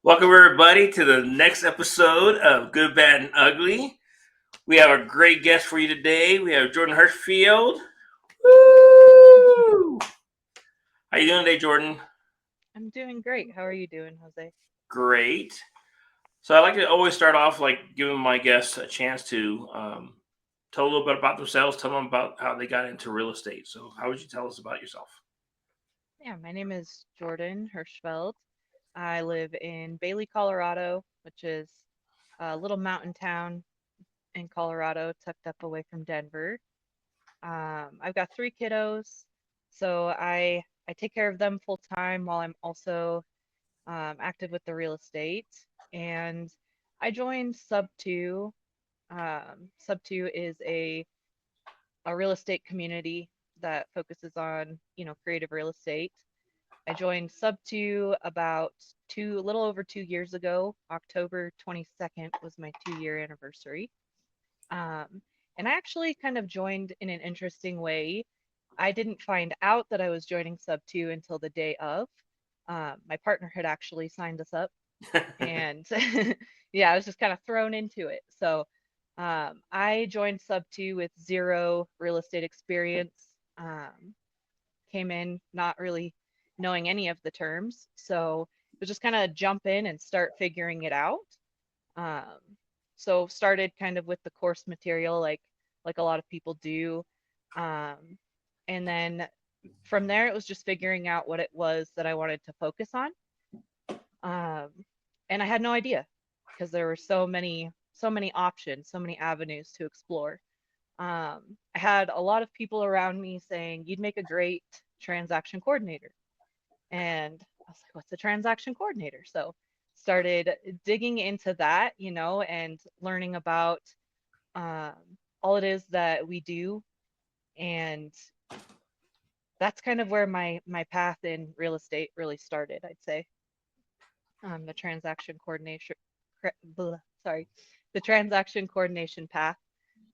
Welcome, everybody, to the next episode of Good, Bad, and Ugly. We have a great guest for you today. We have Jordan Hirschfeld. Woo! How you doing today, Jordan? I'm doing great. How are you doing, Jose? Great. So I like to always start off like giving my guests a chance to tell a little bit about themselves, tell them about how they got into real estate. So how would you tell us about yourself? Yeah, my name is Jordan Hirschfeld. I live in Bailey, Colorado, which is a little mountain town in Colorado, tucked up away from Denver. I've got three kiddos, so I take care of them full time while I'm also active with the real estate. And I joined Sub Two. Sub Two is a real estate community that focuses on, creative real estate. I joined Sub 2 about a little over 2 years ago. October 22nd was my 2 year anniversary. Um, and I actually kind of joined in an interesting way. I didn't find out that I was joining Sub 2 until the day of. My partner had actually signed us up, and yeah, I was just kind of thrown into it. So I joined Sub 2 with zero real estate experience. Um, Came in not really knowing any of the terms. So it was just kind of jump in and start figuring it out. Um, so started kind of with the course material, like a lot of people do. Um, and then from there, it was just figuring out what it was that I wanted to focus on. Um, and I had no idea because there were so many options, so many avenues to explore. I had a lot of people around me saying, you'd make a great transaction coordinator. And I was like, what's a transaction coordinator? So started digging into that, and learning about um, all it is that we do. And that's kind of where my path in real estate really started, I'd say. The transaction coordination, sorry, the transaction coordination path.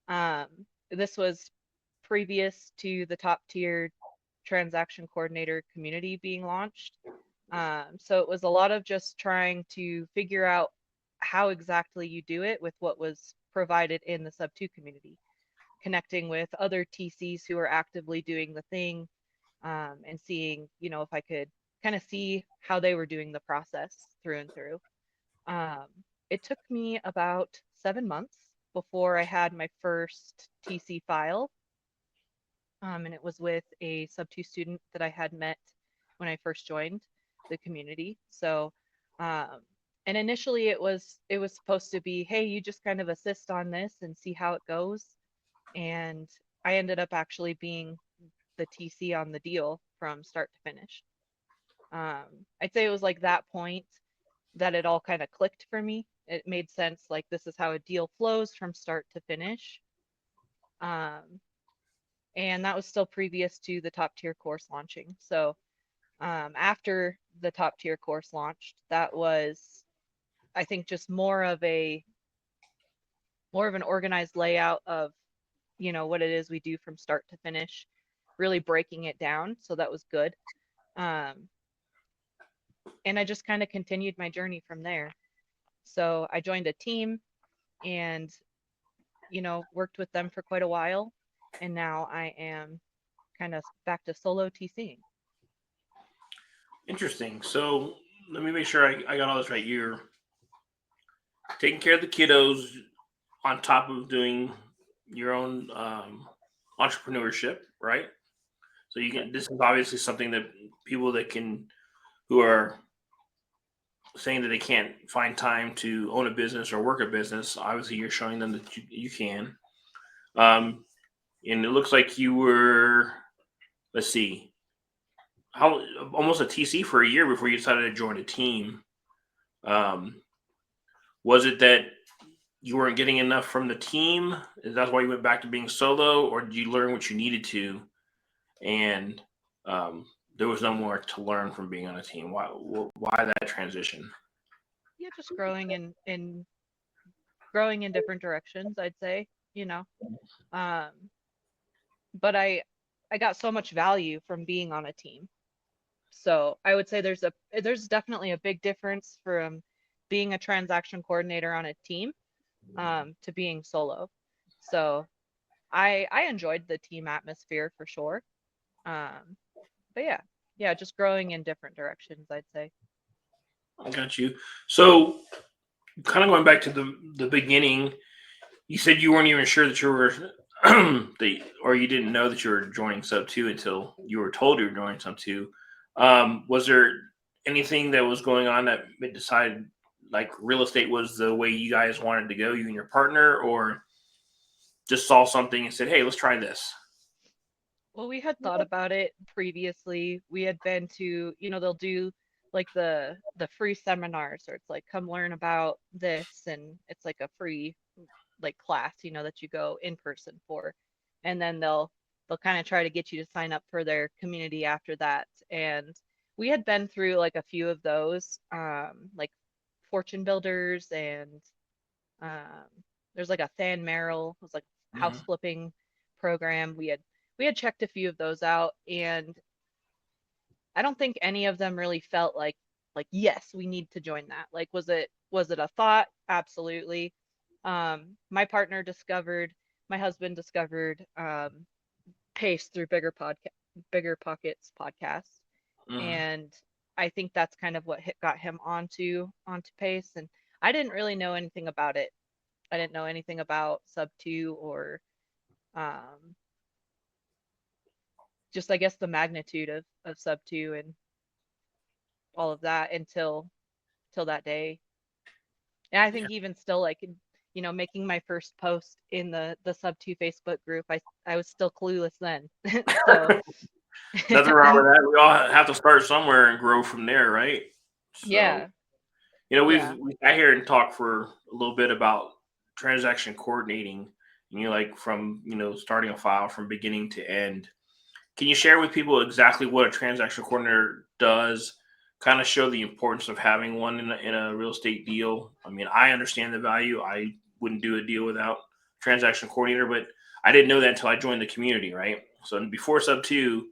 Um, this was previous to the top tier transaction coordinator community being launched. So it was a lot of just trying to figure out how exactly you do it with what was provided in the Sub 2 community, connecting with other TCs who are actively doing the thing, and seeing, if I could kind of see how they were doing the process through and through. Um, it took me about 7 months before I had my first TC file, and it was with a sub two student that I had met when I first joined the community. So, um, and initially it was supposed to be, hey, you just kind of assist on this and see how it goes. And I ended up actually being the TC on the deal from start to finish. I'd say it was like that point that it all kind of clicked for me. It made sense, like this is how a deal flows from start to finish. Um, and that was still previous to the top tier course launching. So after the top tier course launched, that was, I think, just more of an organized layout of, what it is we do from start to finish, really breaking it down. So that was good. Um, and I just kind of continued my journey from there. So I joined a team and, worked with them for quite a while. And now I am kind of back to solo TCing. Interesting. So let me make sure I got all this right. You're taking care of the kiddos on top of doing your own entrepreneurship, right? So you can. This is obviously something that people that can who are saying that they can't find time to own a business or work a business. Obviously, you're showing them that you can. Um, and it looks like you were. Let's see, how almost a TC for a year before you decided to join a team. Um, was it that you weren't getting enough from the team? Is that why you went back to being solo, or did you learn what you needed to, and um, there was no more to learn from being on a team? Why that transition? Yeah, just growing in different directions, I'd say, you know. Um, but I got so much value from being on a team. So I would say there's definitely a big difference from being a transaction coordinator on a team to being solo. So I enjoyed the team atmosphere for sure. Um, but yeah, just growing in different directions, I'd say. I got you. So, kind of going back to the beginning, you said you weren't even sure that you were or you didn't know that you were joining Sub Two until you were told you were joining Sub Two. Was there anything that was going on that made decided like real estate was the way you guys wanted to go, you and your partner, or just saw something and said, "Hey, let's try this." Well, we had thought about it previously. We had been to, they'll do like the free seminars, or it's like come learn about this, and it's like a free like class, that you go in person for. And then they'll kind of try to get you to sign up for their community after that. And we had been through like a few of those, like fortune builders, and um, there's like a Than Merrill, it was like house Mhm. flipping program. We had checked a few of those out, and I don't think any of them really felt like yes, we need to join that. Like was it a thought? Absolutely. My husband discovered Pace through Bigger Pockets podcast, Mhm. and I think that's kind of what got him onto Pace. And I didn't really know anything about it. I didn't know anything about Sub 2 or um, just I guess the magnitude of Sub 2 and all of that until till that day. And I Yeah. think even still, like, making my first post in the Sub 2 Facebook group, I was still clueless then. So Nothing wrong with that. We all have to start somewhere and grow from there, right? So, yeah, we've yeah. we sat here and talked for a little bit about transaction coordinating. Like from starting a file from beginning to end. Can you share with people exactly what a transaction coordinator does? Kind of show the importance of having one in a real estate deal. I mean, I understand the value. I wouldn't do a deal without transaction coordinator, but I didn't know that until I joined the community, right? So before Sub Two,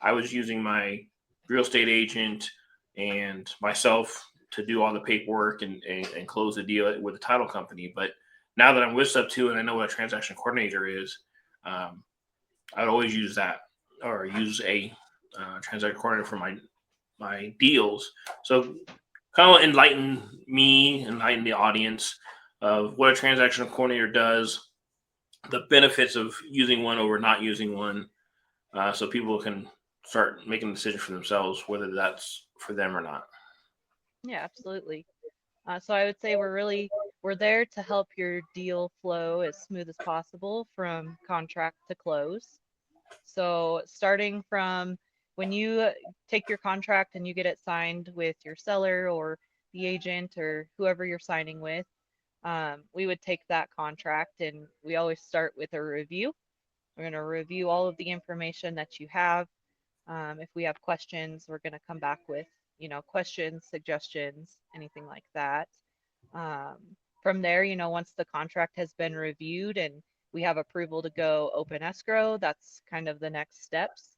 I was using my real estate agent and myself to do all the paperwork and close the deal with the title company. But now that I'm with Sub Two and I know what a transaction coordinator is, um, I'd always use that or use a transaction coordinator for my deals. So kind of enlighten the audience of what a transaction coordinator does, the benefits of using one over not using one, so people can start making a decision for themselves whether that's for them or not. Yeah, absolutely. So I would say we're there to help your deal flow as smooth as possible from contract to close. So starting from when you take your contract and you get it signed with your seller or the agent or whoever you're signing with, we would take that contract, and we always start with a review. We're going to review all of the information that you have. If we have questions, we're going to come back with, questions, suggestions, anything like that. Um, from there, once the contract has been reviewed and we have approval to go open escrow, that's kind of the next steps.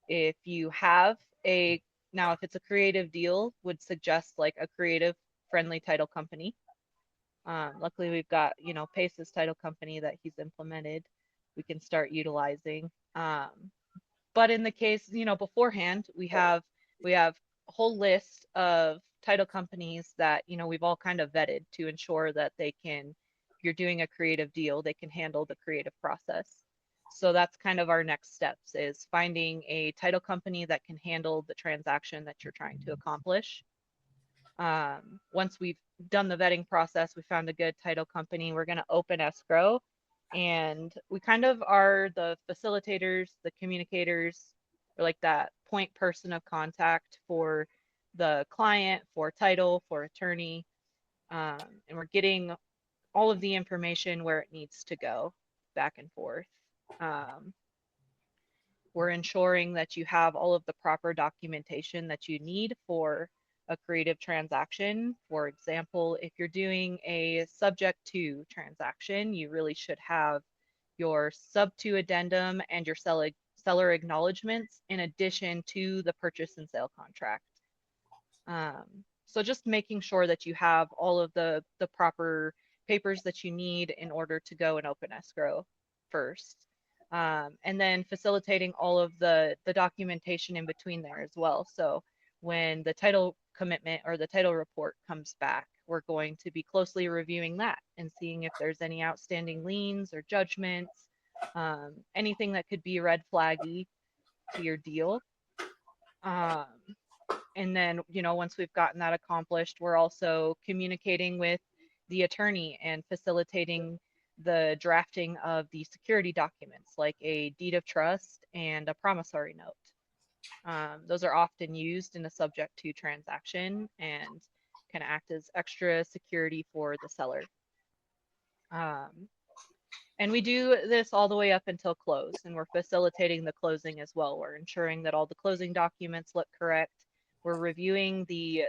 If you have a, Now, if it's a creative deal, would suggest like a creative friendly title company. Luckily, we've got, Pace's title company that he's implemented. We can start utilizing. But in the case, beforehand, we have a whole list of title companies that, we've all kind of vetted to ensure that if you're doing a creative deal, they can handle the creative process. So that's kind of our next steps, is finding a title company that can handle the transaction that you're trying to accomplish. Once we've done the vetting process, we found a good title company, we're going to open escrow, and we kind of are the facilitators, the communicators, or like that point person of contact for the client, for title, for attorney, and we're getting all of the information where it needs to go, back and forth. Um, we're ensuring that you have all of the proper documentation that you need for a creative transaction. For example, if you're doing a subject to transaction, you really should have your sub to addendum and your seller acknowledgments in addition to the purchase and sale contract. Um, So just making sure that you have all of the proper papers that you need in order to go and open escrow first. And then facilitating all of the documentation in between there as well. So when the title commitment or the title report comes back, we're going to be closely reviewing that and seeing if there's any outstanding liens or judgments, anything that could be red flaggy to your deal. Um, and then, once we've gotten that accomplished, we're also communicating with the attorney and facilitating the drafting of the security documents like a deed of trust and a promissory note. Those are often used in a subject to transaction and can act as extra security for the seller. Um, and we do this all the way up until close, and we're facilitating the closing as well. We're ensuring that all the closing documents look correct. We're reviewing the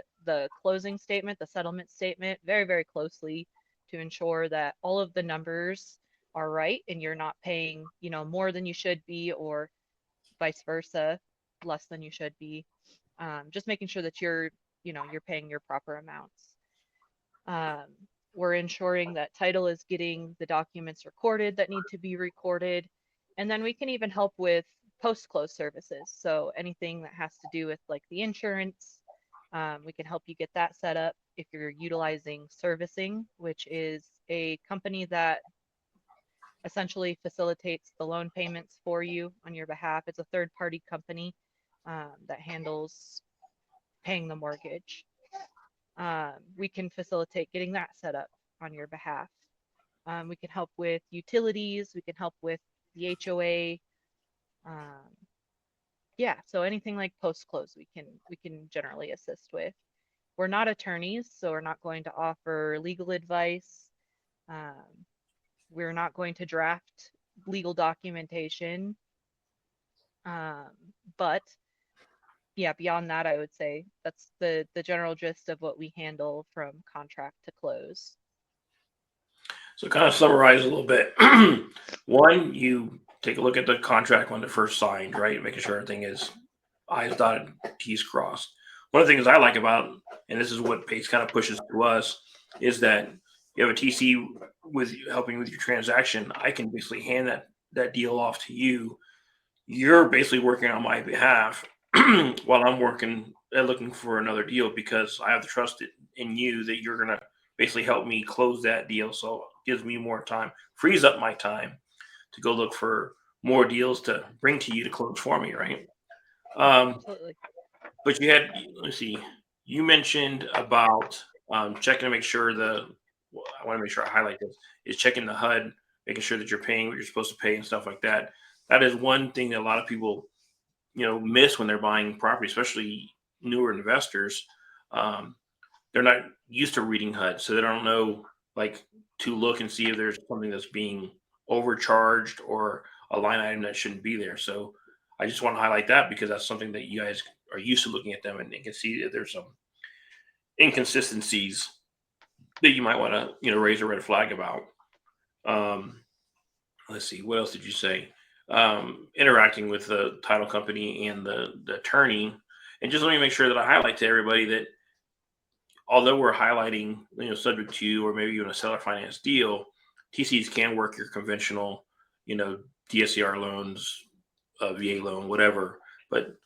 closing statement, the settlement statement, very, very closely to ensure that all of the numbers are right and you're not paying, more than you should be, or vice versa, less than you should be. Just making sure that you're paying your proper amounts. Um, we're ensuring that title is getting the documents recorded that need to be recorded. And then we can even help with post-close services. So anything that has to do with like the insurance, we can help you get that set up if you're utilizing servicing, which is a company that essentially facilitates the loan payments for you on your behalf. It's a third-party company that handles paying the mortgage. We can facilitate getting that set up on your behalf. We can help with utilities. We can help with the HOA. Um, yeah, so anything like post-close, we can generally assist with. We're not attorneys, so we're not going to offer legal advice. Um, we're not going to draft legal documentation. Um, but yeah, beyond that, I would say that's the general gist of what we handle from contract to close. So kind of summarize a little bit. One, you take a look at the contract when it first signed, right? Making sure everything is I's dotted, T's crossed. One of the things I like about, and this is what Pace kind of pushes to us, is that you have a TC with helping with your transaction. I can basically hand that deal off to you. You're basically working on my behalf while I'm working and looking for another deal because I have the trust in you that you're gonna basically help me close that deal. So it gives me more time, frees up my time to go look for more deals to bring to you to close for me, right? Um, Absolutely. but you had, let's see, you mentioned about checking to make sure I want to make sure I highlight this, is checking the HUD, making sure that you're paying what you're supposed to pay and stuff like that. That is one thing that a lot of people, miss when they're buying property, especially newer investors. Um, they're not used to reading HUD, so they don't know like to look and see if there's something that's being overcharged or a line item that shouldn't be there. So I just want to highlight that because that's something that you guys are used to looking at them and they can see that there's some inconsistencies that you might want to raise a red flag about. Um, let's see, what else did you say? Interacting with the title company and the attorney, and just let me make sure that I highlight to everybody that although we're highlighting subject to or maybe even a seller finance deal, TCs can work your conventional DSCR loans, VA loan, whatever. But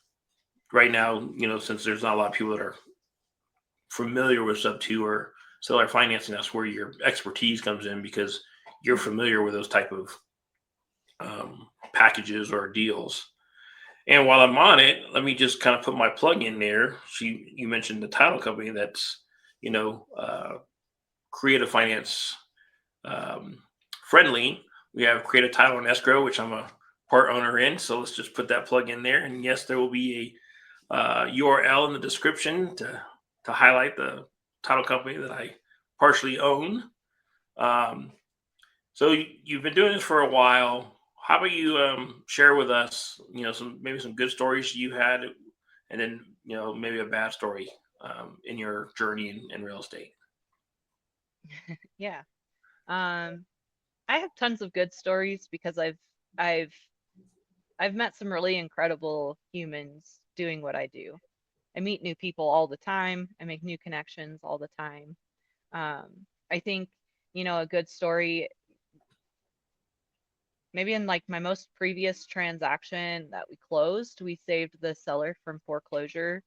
right now, since there's not a lot of people that are familiar with sub two or seller financing, that's where your expertise comes in because you're familiar with those type of packages or deals. And while I'm on it, let me just kind of put my plug in there. You mentioned the title company that's you know uh, creative finance um, friendly. We have creative title and escrow, which I'm a part owner in. So let's just put that plug in there. And yes, there will be a URL in the description to highlight the title company that I partially own. Um, so you've been doing this for a while. How about you share with us, some good stories you had, and then maybe a bad story in your journey in real estate. Yeah. Um, I have tons of good stories because I've I've met some really incredible humans doing what I do. I meet new people all the time. I make new connections all the time. I think, a good story, maybe in like my most previous transaction that we closed, we saved the seller from foreclosure.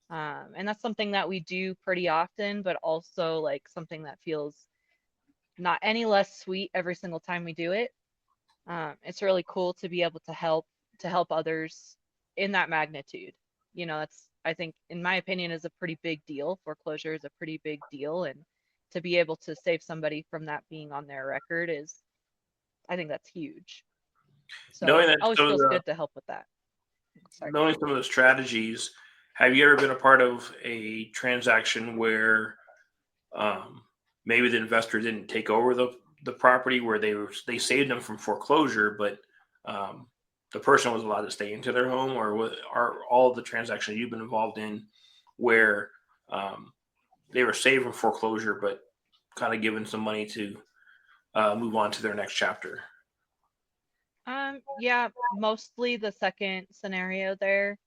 And that's something that we do pretty often, but also like something that feels not any less sweet every single time we do it. It's really cool to be able to help others in that magnitude. That's, I think, in my opinion, is a pretty big deal. Foreclosure is a pretty big deal, and to be able to save somebody from that being on their record is, I think that's huge. Knowing So that always some of feels the good to help with that. Sorry. knowing some of the strategies, have you ever been a part of a transaction where um, maybe the investor didn't take over the property, where they saved them from foreclosure, but um, the person was allowed to stay into their home, or are all of the transactions you've been involved in where um, they were saved from foreclosure, but kind of given some money to move on to their next chapter? Yeah, mostly the second scenario there.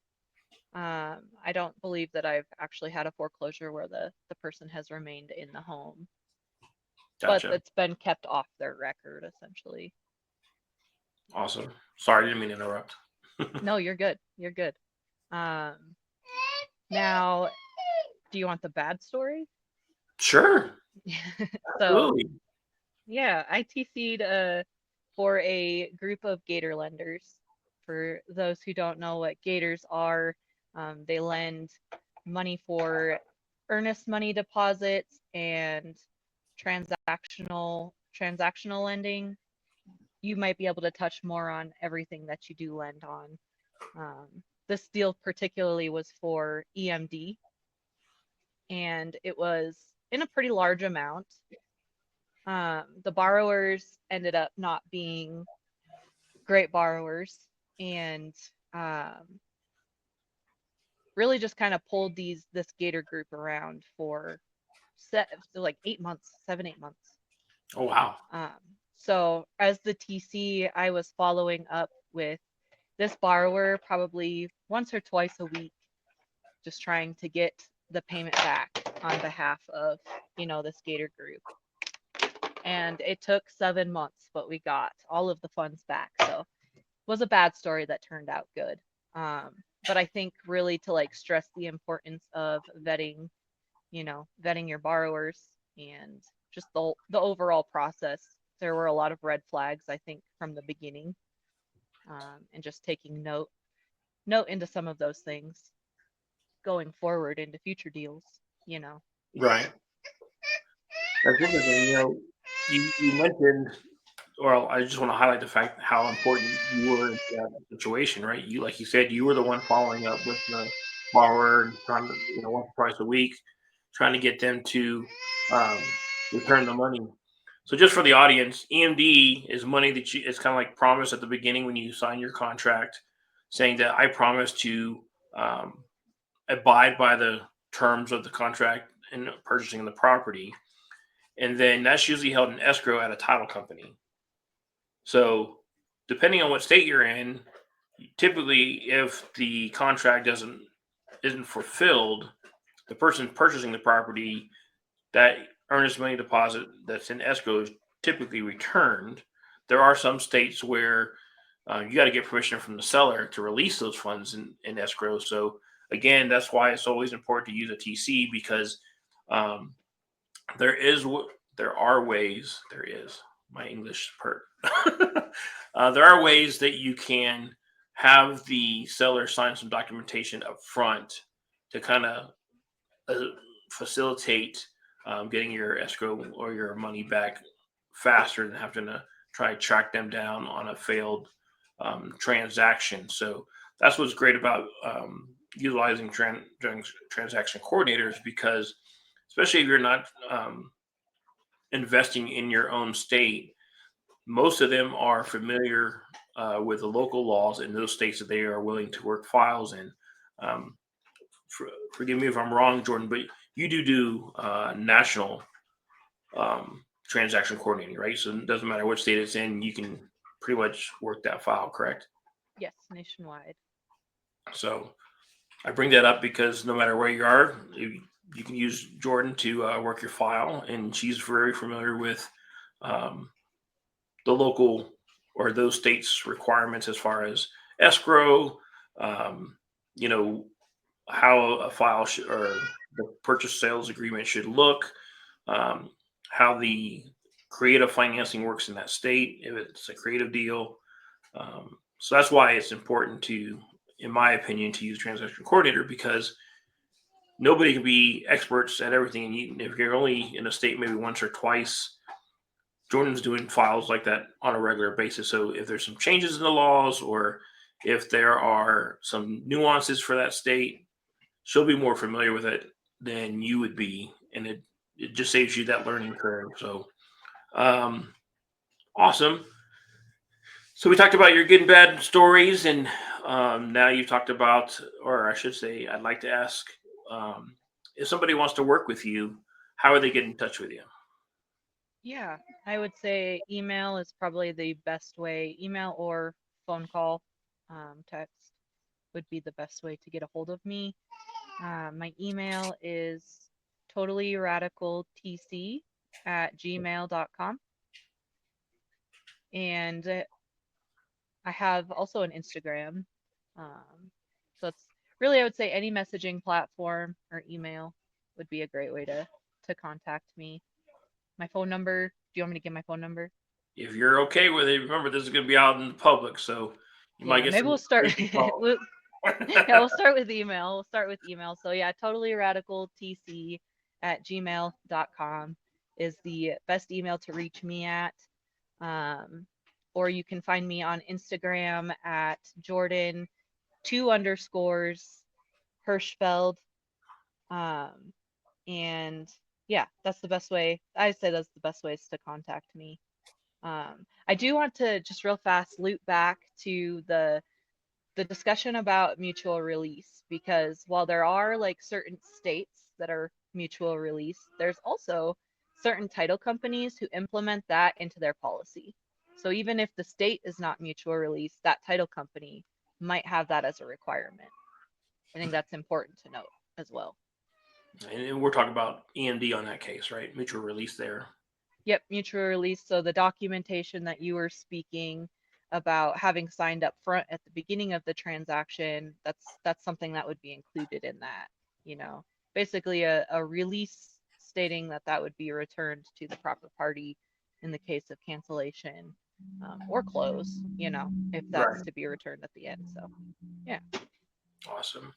I don't believe that I've actually had a foreclosure where the person has remained in the home, but Gotcha. it's been kept off their record essentially. Awesome. Sorry, I didn't mean to interrupt. No, you're good. You're good. Um, Now, do you want the bad story? Sure, So, absolutely. yeah, I TC'd for a group of Gator lenders. For those who don't know what Gators are, they lend money for earnest money deposits and transactional lending. You might be able to touch more on everything that you do lend on. This deal particularly was for EMD, and it was in a pretty large amount. The borrowers ended up not being great borrowers, and um, really just kind of pulled this Gator group around for like 8 months, 7, 8 months. Oh wow. Um, so as the TC, I was following up with this borrower probably once or twice a week, just trying to get the payment back on behalf of, this Gator group. And it took 7 months, but we got all of the funds back. So it was a bad story that turned out good. But I think really to like stress the importance of vetting your borrowers and just the overall process. There were a lot of red flags, I think, from the beginning, and just taking note into some of those things going forward into future deals. You know. Right. That's interesting. You mentioned, well, I just want to highlight the fact how important you were in that situation, right? You, like you said, you were the one following up with the borrower and trying to, once or twice a week, trying to get them to return the money. So just for the audience, EMD is money that it's kind of like promise at the beginning when you sign your contract, saying that I promise to um, abide by the terms of the contract in purchasing the property. And then that's usually held in escrow at a title company. So depending on what state you're in, typically if the contract isn't fulfilled, the person purchasing the property, that earnest money deposit that's in escrow is typically returned. There are some states where you got to get permission from the seller to release those funds in escrow. So again, that's why it's always important to use a TC, because um, there is there are ways. There is my English part. There are ways that you can have the seller sign some documentation up front to kind of uh, facilitate getting your escrow or your money back faster than having to try to track them down on a failed transaction. So that's what's great about utilizing transaction coordinators, because especially if you're not investing in your own state, most of them are familiar with the local laws in those states that they are willing to work files in. Um, Forgive me if I'm wrong, Jordan, but you do national transaction coordinating, right? So it doesn't matter what state it's in, you can pretty much work that file, correct? Yes, nationwide. So I bring that up because no matter where you are, you can use Jordan to work your file, and she's very familiar with um, the local or those states' requirements as far as escrow, um, you know, how a file should or the purchase sales agreement should look, um, how the creative financing works in that state, if it's a creative deal. So that's why it's important to, in my opinion, to use transaction coordinator because nobody can be experts at everything. And if you're only in a state maybe once or twice, Jordan's doing files like that on a regular basis. So if there's some changes in the laws or if there are some nuances for that state, she'll be more familiar with it than you would be. And it just saves you that learning curve. So um, awesome. So we talked about your good and bad stories, and now you've talked about, or I should say, I'd like to ask, um, if somebody wants to work with you, how are they getting in touch with you? Yeah, I would say email is probably the best way. Email or phone call, text would be the best way to get a hold of me. My email is totallyradicaltc@gmail.com. And I have also an Instagram. So it's really, I would say any messaging platform or email would be a great way to contact me. My phone number, do you want me to give my phone number? If you're okay with it, remember this is going to be out in the public, so you might Yeah, get maybe we'll some start. crazy calls. we'll, yeah, we'll start with email. We'll start with email. So yeah, totallyradicaltc@gmail.com is the best email to reach me at. Um, or you can find me on Instagram at Jordan 2_ Hirschfeld. Um, and yeah, that's the best way. I say that's the best ways to contact me. I do want to just real fast loop back to the discussion about mutual release because while there are like certain states that are mutual release, there's also certain title companies who implement that into their policy. So even if the state is not mutual release, that title company might have that as a requirement. I think that's important to note as well. And we're talking about EMD on that case, right? Mutual release there. Yep, mutual release. So the documentation that you were speaking about having signed up front at the beginning of the transaction, that's something that would be included in that, you know. Basically a release stating that that would be returned to the proper party in the case of cancellation, or close, you know, if Right. that's to be returned at the end. So yeah. Awesome.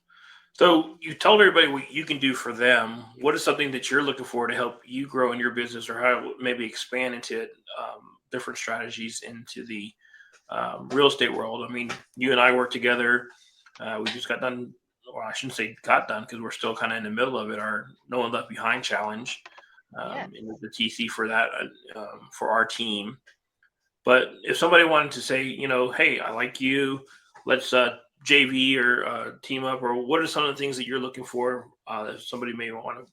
So you told everybody what you can do for them. What is something that you're looking for to help you grow in your business, or how maybe expand into different strategies into the real estate world? I mean, you and I work together. We just got done, or I shouldn't say got done because we're still kind of in the middle of it. Our No One Left Behind challenge, Yes. and the TC for that for our team. But if somebody wanted to say, hey, I like you, let's JV or team up, or what are some of the things that you're looking for that somebody may want to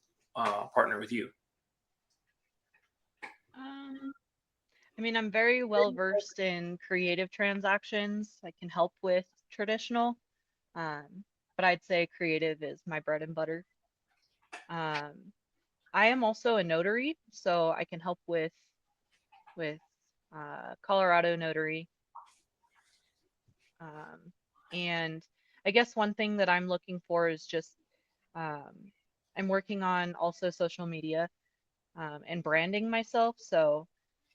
partner with you? Um, I mean, I'm very well versed in creative transactions. I can help with traditional. But I'd say creative is my bread and butter. Um, I am also a notary, so I can help with Colorado notary. Um, and I guess one thing that I'm looking for is just um, I'm working on also social media, and branding myself. So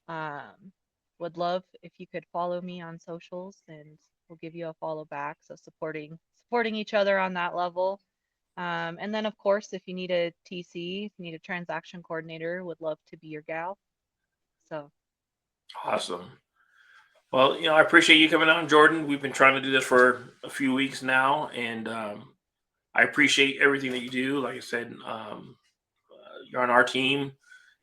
um, would love if you could follow me on socials, and we'll give you a follow back. So supporting each other on that level. And then, of course, if you need a TC, if you need a transaction coordinator, would love to be your gal. So, Awesome. Well, I appreciate you coming on, Jordan. We've been trying to do this for a few weeks now, and I appreciate everything that you do. Like I said, you're on our team,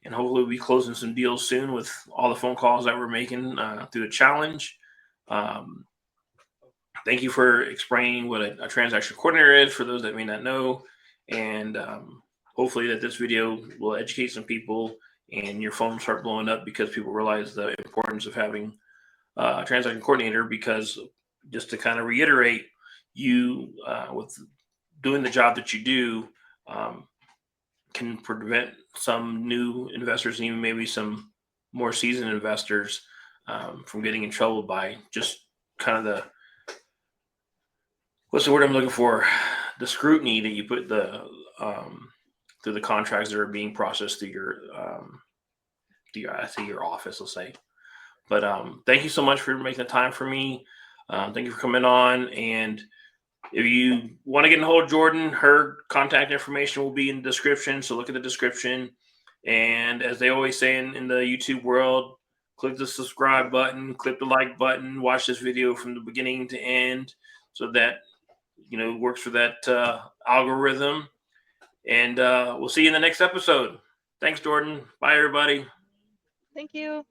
and hopefully we'll be closing some deals soon with all the phone calls that we're making through the challenge. Um, Thank you for explaining what a transaction coordinator is for those that may not know. And hopefully that this video will educate some people and your phone start blowing up because people realize the importance of having a transaction coordinator. Because just to kind of reiterate, you with doing the job that you do can prevent some new investors and even maybe some more seasoned investors from getting in trouble by just kind of the what's the word I'm looking for? The scrutiny that you put through the contracts that are being processed through your I say your office, let's say. But thank you so much for making the time for me. Thank you for coming on. And if you want to get in hold of Jordan, her contact information will be in the description. So look at the description. And as they always say in the YouTube world, click the subscribe button, click the like button, watch this video from the beginning to end so that works for that algorithm. And we'll see you in the next episode. Thanks, Jordan. Bye, everybody. Thank you.